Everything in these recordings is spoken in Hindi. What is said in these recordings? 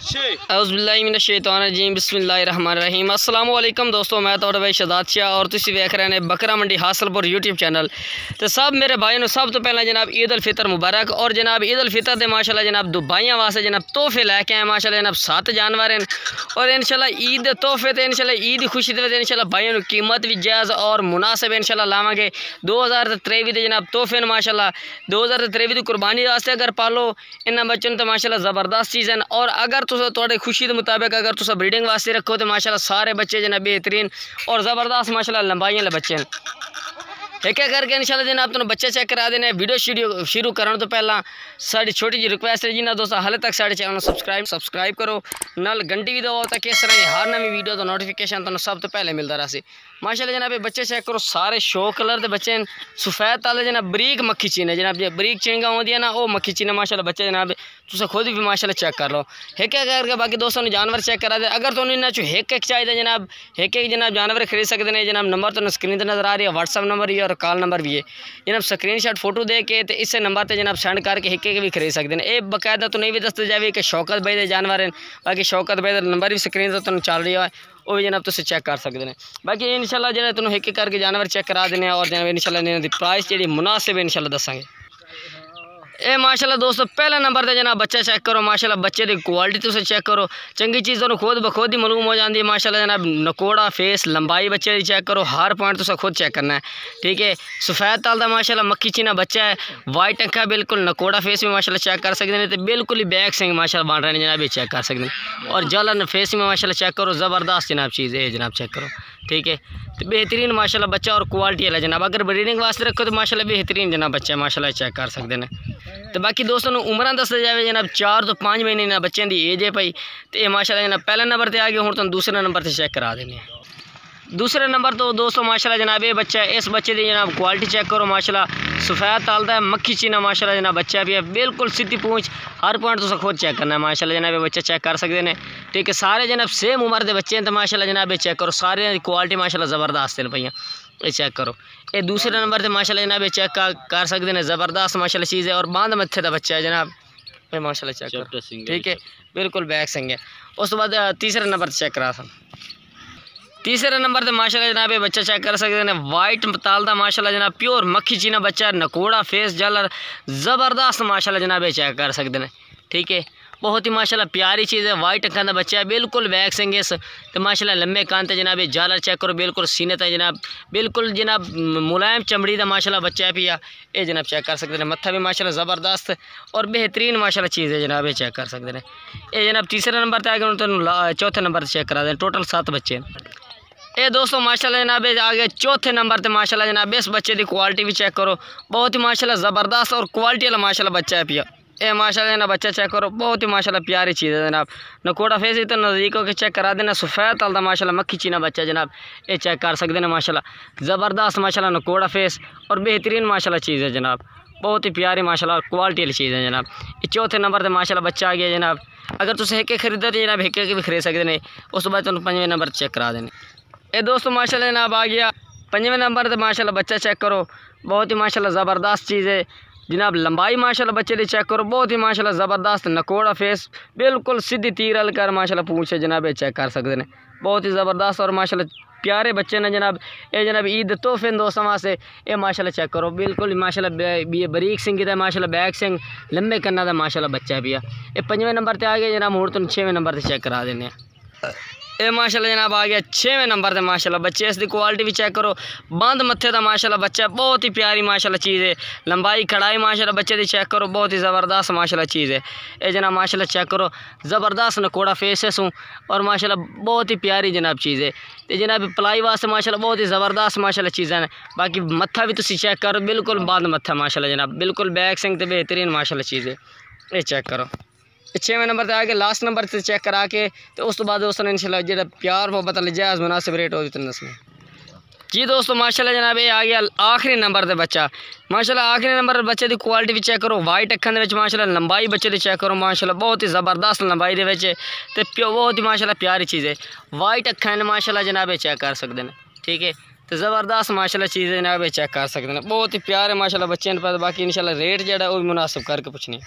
औज़ुबिल्लाहिमिनश्शैतानिर्रजीम बिस्मिल्लाहिर्रहमानिर्रहीम। अस्सलाम वालेकुम दोस्तों, मैं तो भाई शहजाद शाह और तुसी वेख रहे हैं बकरा मंडी हासलपुर यूट्यूब चैनल। तो सब मेरे भाई ने सब तो पहले जनाब ईद उल फितर मुबारक। और जनाब ईद उल फितर के माशाल्लाह जनाब दुबाइयां वास्ते जनाब तोहफे लैके आए माशाल्लाह जनाब 7 जानवर हैं। और इंशाल्लाह ईद दे तोहफे तो इंशाल्लाह ईद की खुशी दे इंशाल्लाह भाइयों की कीमत भी जायज़ और मुनासिब इंशाल्लाह लावांगे। 2023 के जनाब तोहफे ने माशाल्लाह 2023 की कुर्बानी वास्ते अगर पालो इन्होंने बच्चों तो माशाल्लाह ज़बरदस्त चीज़ है। और अगर तुहाडी खुशी के मुताबिक अगर तुम ब्रीडिंग वास्ते रखो तो माशाल्लाह सारे बच्चे जनाब बेहतरीन और ज़बरदस्त माशाल्लाह लंबाई वाले बच्चे हैं। एक एक करके इंशाल्लाह जनाब तुम बच्चे चेक करा देने। वीडियो शुरू करने तो पहला साड़ी छोटी जी रिक्वेस्ट है जिन्हें दोस्तों हाले तक साढ़े चैनल सब्सक्राइब करो, नाल घंटी भी दबाओ ताकि इस तरह की हर नवी वीडियो का नोटिफिकेशन तुम सब तो पहले मिलता रहे। माशाल्लाह जनाब बच्चे चेक करो, सारे शो कलर के बच्चे हैं। सफ़ेद ताले जनाब बरीक मक्खी चीन है जनाब, जो बरीक चिंगा होती है ना वो मक्खी चीन है माशाल्लाह बच्चे जनाब तुम खुद भी माशाल्लाह चेक कर लो। एक एक करके बाकी दोस्तों जानवर चेक करा दे। अगर तुम इन्होंने चो एक चाहिए जनाब एक जनाब जानवर खरीद सकते हैं। जनाब नंबर तो स्क्रीन पर नज़र आ रही है, व्हाट्सअप नंबर भी और कॉल नंबर भी है। जनाब स्क्रीनशॉट फोटो दे के तो इस नंबर पर जनाब सेंड करके एक भी खरीद सकते हैं। ये बाकायदा तो नहीं भी दसते जाए कि शौकत भाई के जानवर हैं। बाकी शौकत भाई का नंबर भी स्क्रीन पर तुम चल रही है, वो भी जनाब तुम चेक कर सकते हैं। बाकी इंशाल्लाह जो तुम एक करके जानवर चेक करा देने और जनाब इंशाल्लाह इन्होंने प्राइस जी मुनासिब इंशाल्लाह दसांगे। ये माशाल्लाह दोस्तों पहले नंबर पर जनाब बच्चा चेक करो। माशाल्लाह बच्चे की क्वालिटी तुम चेक करो, चंगी चीज़ तुम खुद बखुद ही मालूम हो जाती है। माशाल्लाह जनाब नकोड़ा फेस लंबाई बच्चे की चेक करो, हर पॉइंट तुम खुद चेक करना है। ठीक है, सफ़ेद ताल का माशाल्लाह मक्खी चीना बच्चा है, वाइट अंखा बिल्कुल नकोड़ा फेस में माशाल्लाह चेक कर सकते हैं। तो बिल्कुल ही बैक सिंह माशाल्लाह बन रहे हैं जनाब, ये चेक कर सकते हैं। और जलन फेस में माशाल्लाह चेक करो, ज़बरदस्त जनाब चीज़ है जनाब, चेक करो। ठीक है, तो बेहतरीन माशाल्लाह बच्चा और क्वालिटी वाला जनाब। अगर ब्रीडिंग वास्ते रखो तो माशाल्लाह बेहतरीन जनाब बच्चा माशाल्लाह चेक कर सकते हैं। तो बाकी दोस्तों उम्र दस जाए जनाब 4 तो 5 महीने ना बच्चों की एज है भाई। तो ये माशाल्लाह जनाब पहले नंबर पर आ गए, हूँ तुम दूसरे नंबर पर चेक करा देने। दूसरे नंबर तो दोस्तों माशाल्लाह जनाब ये बच्चा है, इस बच्चे की जनाब क्वालिटी चेक करो। माशाल्लाह सफ़ेद तालदा है, मक्खी चीना माशाल्लाह जनाब बच्चा भी है, बिल्कुल सीधी पूंछ, हर पॉइंट तुम खुद चेक करना है माशाल्लाह जनाब, ये बच्चा चेक कर सकते हैं। ठीक है, सारे जनाब सेम उम्र के बच्चे हैं। तो माशाल्लाह जनाब ये चेक करो, सारे की क्वालिटी माशाल्लाह ज़बरदस्त है भैया, ये चेक करो। ये दूसरे नंबर पर माशाल्लाह जनाब ये चेक कर सकते हैं, ज़बरदस्त माशाल्लाह चीज़ है। और बांध मत्थे का बच्चा है जनाब, भाई माशाल्लाह चेक करो। ठीक है, बिल्कुल बैक सिंह है। उस बाद तीसरे नंबर पर चेक करा था। तीसरे नंबर पर माशाल्लाह जनाब ये बच्चा चेक कर सकते हैं, वाइट तालदा माशाल्लाह जनाब प्योर मक्खी चीना बच्चा है, नकोड़ा फेस जलर ज़बरदस्त माशाल्लाह जनाब ये चेक कर सकते हैं। ठीक है, बहुत ही माशाल्लाह प्यारी चीज़ है, वाइट अखा का बच्चा है, बिल्कुल बैक सिंह है। तो माशाल्लाह लंबे कान थे जनाब, ये जालर चेक करो, बिल्कुल सीने तक जनाब, बिल्कुल जनाब मुलायम चमड़ी का माशाल्लाह बच्चा है पिया, ये जनाब चेक कर सकते हैं। मत्था भी माशाल्लाह ज़बरदस्त और बेहतरीन माशाल्लाह चीज़ है जनाब, ये चेक कर सकते हैं। ये जनाब तीसरे नंबर पर आ गए, तो चौथे नंबर पर चेक करा दें। टोटल 7 बच्चे हैं। ये दोस्तों माशाल्लाह जनाब आगे चौथे नंबर पे माशाल्लाह जनाब इस बच्चे की क्वालिटी भी चेक करो, बहुत ही माशाल्लाह ज़बरदस्त और क्वालिटी वाला माशाल्लाह बच्चा है पिया। ये माशाल्लाह जनाब बच्चा चेक करो, बहुत ही माशाल्लाह प्यारी चीज़ है जनाब। नकोड़ा फेस ही तो नज़दीक होकर चेक करा देना। सफ़ेद ताल का माशाल्लाह मक्खी चीना बच्चा जनाब, ये चेक कर सकते हैं माशाल्लाह ज़बरदस्त माशाल्लाह नकोड़ा फेस और बेहतरीन माशाल्लाह चीज़ है जनाब, बहुत ही प्यारी माशाल्लाह क्वालिटी वाली चीज़ है जनाब। ये चौथे नंबर पर माशाल्लाह बच्चा आ गया जनाब। अगर तुम एक खरीदो तो जनाब एक भी खरीद सकते हैं। उस बाद तुम 5वें नंबर चेक करा देने। ये दोस्तों माशाल्लाह जनाब आ गया 5वें नंबर पर माशाल्लाह बच्चा चेक करो, बहुत ही माशाल्लाह ज़बरदस्त चीज़ है जनाब। लंबाई माशाल्लाह बच्चे की चेक करो, बहुत ही माशाल्लाह ज़बरदस्त नकोड़ा फेस, बिल्कुल सीधी तीर हल कर माशाल्लाह पूछे जनाब, ये चेक कर सकते हैं। बहुत ही ज़बरदस्त और माशाल्लाह प्यारे बच्चे ने जनाब। ये जनाब ईद तोहफे दोस्तों वास्ते ये माशाल्लाह चेक करो, बिल्कुल माशाल्लाह ये बरीक सिंह का माशाल्लाह बैक सिंह लंबे कन्ना का माशाल्लाह बच्चा है भैया। ये 5वें नंबर पर आ गया जनाब, हूँ तुम 6वें नंबर पर चेक करा देने। ये माशाल्लाह जनाब आ गया 6वें नंबर पर माशाल्लाह बच्चे, इसकी क्वालिटी भी चेक करो, बंद मत्थे का माशाल्लाह बच्चा, बहुत ही प्यारी माशाल्लाह चीज़ है। लंबाई खड़ाई माशाल्लाह बच्चे की चेक करो, बहुत ही ज़बरदस्त माशाल्लाह चीज़ है। ये जनाब माशाल्लाह चेक करो, ज़बरदस्त नकोड़ा फेस है सूँ और माशाल्लाह बहुत ही प्यारी जनाब चीज़ है। तो जनाब पलाई वास्ते माशाल्लाह बहुत ही ज़बरदस्त माशाल्लाह चीज़ें हैं। बाकी मत्था भी तुम चेक करो, बिल्कुल बंद मत्था माशाल्लाह जनाब, बिल्कुल बैक सिंह तो बेहतरीन माशाल्लाह चीज़ है, ये चेक करो। 6वें नंबर पर आके लास्ट नंबर से चेक करा के तो उस तो बाद दोस्तों इंशाल्लाह जो प्यार मोहब्बत जायज़ मुनासिब रेट होगी तो में जी दोस्तों माशाल्लाह जनाब ये आ गया आखिरी नंबर पर बच्चा। माशाल्लाह आखिरी नंबर पर बच्चे की क्वालिटी भी चेक करो, वाइट अखन के माशाल्लाह लंबाई बच्चे की चेक करो, माशाल्लाह बहुत ही ज़बरदस्त लंबाई के बहुत ही माशाल्लाह प्यारी चीज़ है। वाइट अखन माशाल्लाह जनाब ये चेक कर सकते हैं। ठीक है, तो ज़बरदस्त माशाल्लाह चीज़ है जनाब, ये चेक कर सकते हैं, बहुत ही प्यारे माशाल्लाह बच्चे पर। बाकी इंशाल्लाह रेट जो है वो भी मुनासिब करके पूछनी।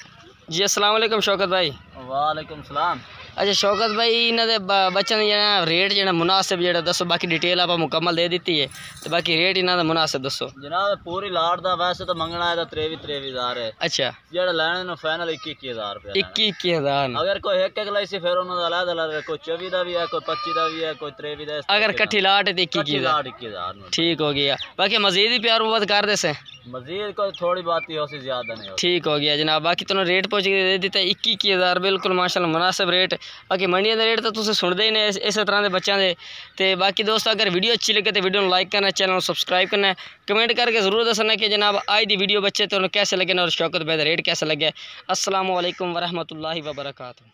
जी अस्सलाम वालेकुम शौकत भाई। वालेकुम सलाम। अच्छा शौकत भाई इन्हों के बच्चों का रेट जो मुनासिब जो दसो, बाकी डिटेल आप मुकम्मल दे दी है, तो बाकी रेट इन्हों का मुनासिब दसो जनाब। पूरी लाट का वैसे तो मंगना है 23,000 है। अच्छा जो लैने फाइनल 21,000 रुपया। 21,000। अगर कोई एक लाई सी फिर उन्होंने अलग अलग, कोई 24 का भी है, कोई 25 का भी है, कोई 23 का। अगर कट्ठी लाट है तो 21,000 ठीक हो गया। बाकी मजीद ही प्यार मुहब्बत कर दे से, मजीद कोई थोड़ी बात ही हो सी ज्यादा नहीं हो। ठीक हो गया जनाब। बाकी तुम रेट पहुँच के दे दिता 21,000 बिल्कुल माशाल्लाह मुनासिब रेट। बाकी मंडिया का रेट तो तुम सुनते ही नहीं इस तरह के बच्चों के। तो बाकी दोस्तों अगर वीडियो अच्छी लगे तो वीडियो लाइक करना, चैनल सब्सक्राइब करना, कमेंट करके जरूर दसना कि जनाब आज की वीडियो बच्चे तो कैसे लगे और शौकत भाई रेट कैसे लगे। अस्सलाम वालेकुम वरहमतुल्लाहि वबरकातुहू।